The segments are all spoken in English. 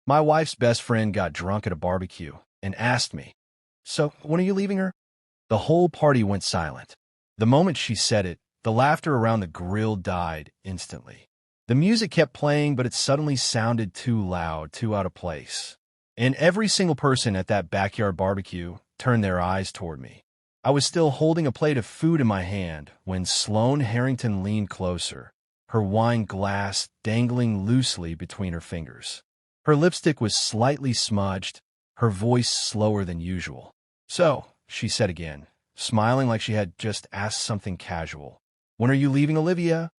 My wife's best friend got drunk at a barbecue and asked me, "So, when are you leaving her?" The whole party went silent. The moment she said it, the laughter around the grill died instantly. The music kept playing, but it suddenly sounded too loud, too out of place. And every single person at that backyard barbecue turned their eyes toward me. I was still holding a plate of food in my hand when Sloane Harrington leaned closer, her wine glass dangling loosely between her fingers. Her lipstick was slightly smudged, her voice slower than usual. "So," she said again, smiling like she had just asked something casual, "when are you leaving, Olivia?"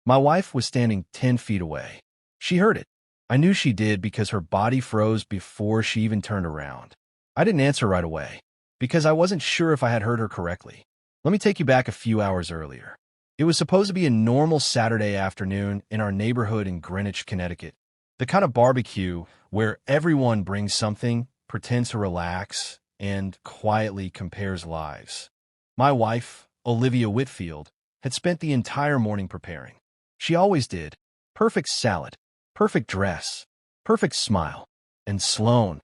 My wife was standing 10 feet away. She heard it. I knew she did because her body froze before she even turned around. I didn't answer right away, because I wasn't sure if I had heard her correctly. Let me take you back a few hours earlier. It was supposed to be a normal Saturday afternoon in our neighborhood in Greenwich, Connecticut. The kind of barbecue where everyone brings something, pretends to relax, and quietly compares lives. My wife, Olivia Whitfield, had spent the entire morning preparing. She always did. Perfect salad, perfect dress, perfect smile. And Sloane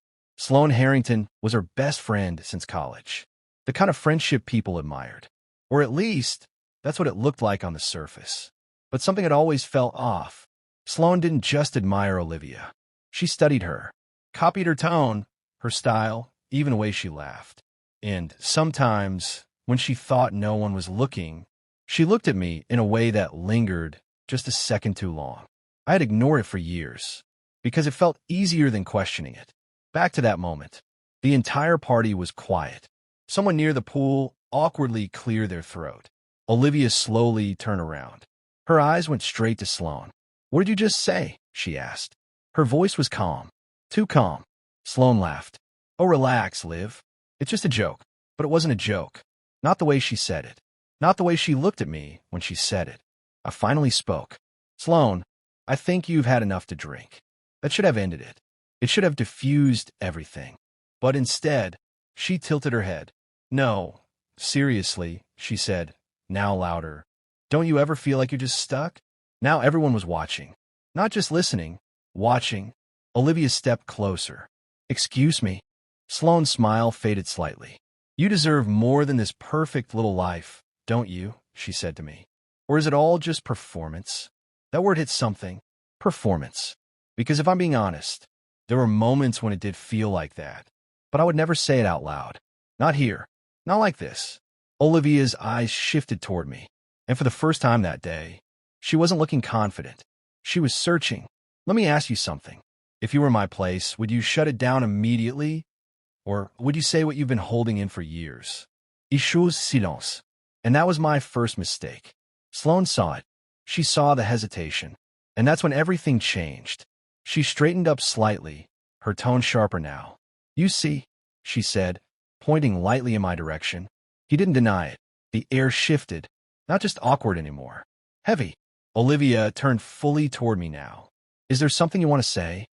Harrington was her best friend since college. The kind of friendship people admired. Or at least, that's what it looked like on the surface. But something had always felt off. Sloane didn't just admire Olivia. She studied her, copied her tone, her style, even the way she laughed. And sometimes, when she thought no one was looking, she looked at me in a way that lingered just a second too long. I had ignored it for years, because it felt easier than questioning it. Back to that moment. The entire party was quiet. Someone near the pool awkwardly cleared their throat. Olivia slowly turned around. Her eyes went straight to Sloane. "What did you just say?" she asked. Her voice was calm. Too calm. Sloane laughed. "Oh, relax, Liv. It's just a joke." But it wasn't a joke. Not the way she said it. Not the way she looked at me when she said it. I finally spoke. "Sloane, I think you've had enough to drink. That should have ended it. It should have diffused everything." But instead, she tilted her head. "No, seriously," she said, now louder. "Don't you ever feel like you're just stuck?" Now everyone was watching. Not just listening, watching. Olivia stepped closer. "Excuse me." Sloane's smile faded slightly. "You deserve more than this perfect little life, don't you?" she said to me. "Or is it all just performance?" That word hit something. Performance. Because if I'm being honest, there were moments when it did feel like that. But I would never say it out loud. Not here. Not like this. Olivia's eyes shifted toward me. And for the first time that day, she wasn't looking confident. She was searching. "Let me ask you something. If you were in my place, would you shut it down immediately? Or would you say what you've been holding in for years?" "Il chose silence." And that was my first mistake. Sloane saw it. She saw the hesitation. And that's when everything changed. She straightened up slightly, her tone sharper now. "You see," she said, pointing lightly in my direction. He didn't deny it. The air shifted, not just awkward anymore. Heavy. Olivia turned fully toward me now. "Is there something you want to say?"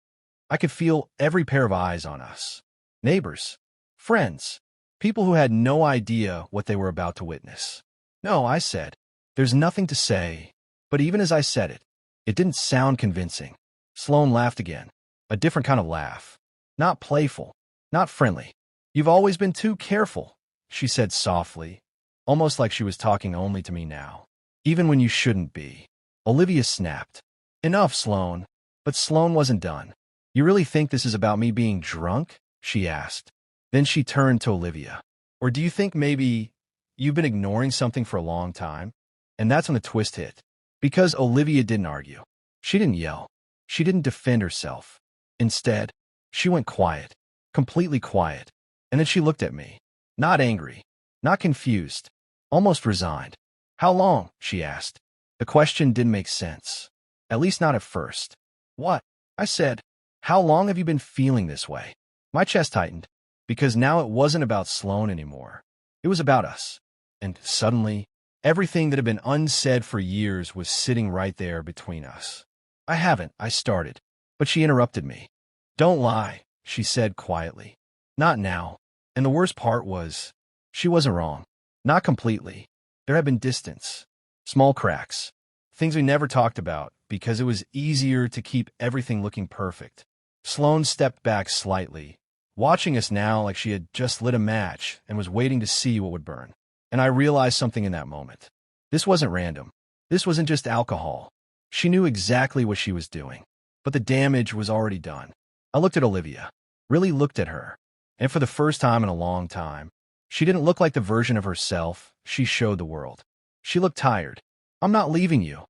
I could feel every pair of eyes on us. Neighbors. Friends. People who had no idea what they were about to witness. "No," I said. "There's nothing to say." But even as I said it, it didn't sound convincing. Sloane laughed again. A different kind of laugh. Not playful. Not friendly. "You've always been too careful," she said softly, almost like she was talking only to me now. "Even when you shouldn't be." Olivia snapped. "Enough, Sloane." But Sloane wasn't done. "You really think this is about me being drunk?" she asked. Then she turned to Olivia. "Or do you think maybe you've been ignoring something for a long time?" And that's when the twist hit. Because Olivia didn't argue. She didn't yell. She didn't defend herself. Instead, she went quiet. Completely quiet. And then she looked at me. Not angry. Not confused. Almost resigned. "How long?" she asked. The question didn't make sense. At least not at first. "What?" I said. "How long have you been feeling this way?" My chest tightened. Because now it wasn't about Sloane anymore. It was about us. And suddenly, everything that had been unsaid for years was sitting right there between us. I started. But she interrupted me. "Don't lie," she said quietly. "Not now." And the worst part was, she wasn't wrong. Not completely. There had been distance. Small cracks. Things we never talked about because it was easier to keep everything looking perfect. Sloane stepped back slightly, watching us now like she had just lit a match and was waiting to see what would burn. And I realized something in that moment. This wasn't random. This wasn't just alcohol. She knew exactly what she was doing. But the damage was already done. I looked at Olivia, really looked at her, and for the first time in a long time, she didn't look like the version of herself she showed the world. She looked tired. "I'm not leaving you,"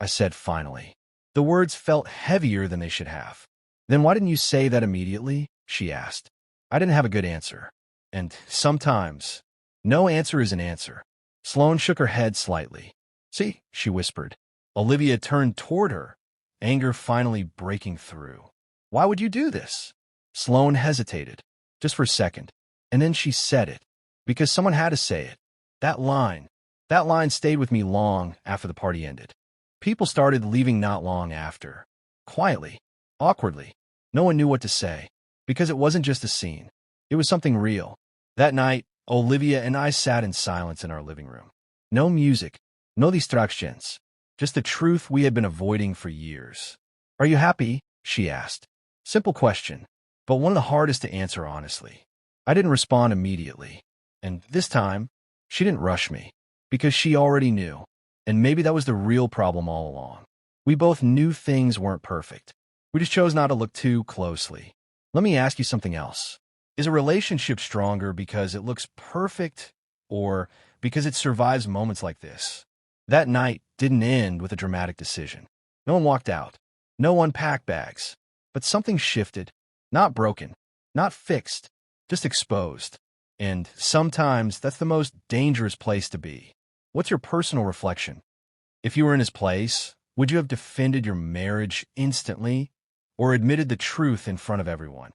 I said finally. The words felt heavier than they should have. "Then why didn't you say that immediately?" she asked. I didn't have a good answer. And sometimes, no answer is an answer. Sloane shook her head slightly. "See," she whispered. Olivia turned toward her, anger finally breaking through. "Why would you do this?" Sloane hesitated, just for a second, and then she said it, because someone had to say it. That line stayed with me long after the party ended. People started leaving not long after. Quietly, awkwardly. No one knew what to say, because it wasn't just a scene. It was something real. That night, Olivia and I sat in silence in our living room. No music, no distractions, just the truth we had been avoiding for years. "Are you happy?" she asked. Simple question, but one of the hardest to answer honestly. I didn't respond immediately. And this time, she didn't rush me, because she already knew. And maybe that was the real problem all along. We both knew things weren't perfect. We just chose not to look too closely. Let me ask you something else. Is a relationship stronger because it looks perfect or because it survives moments like this? That night didn't end with a dramatic decision. No one walked out. No one packed bags. But something shifted. Not broken. Not fixed. Just exposed. And sometimes that's the most dangerous place to be. What's your personal reflection? If you were in his place, would you have defended your marriage instantly or admitted the truth in front of everyone?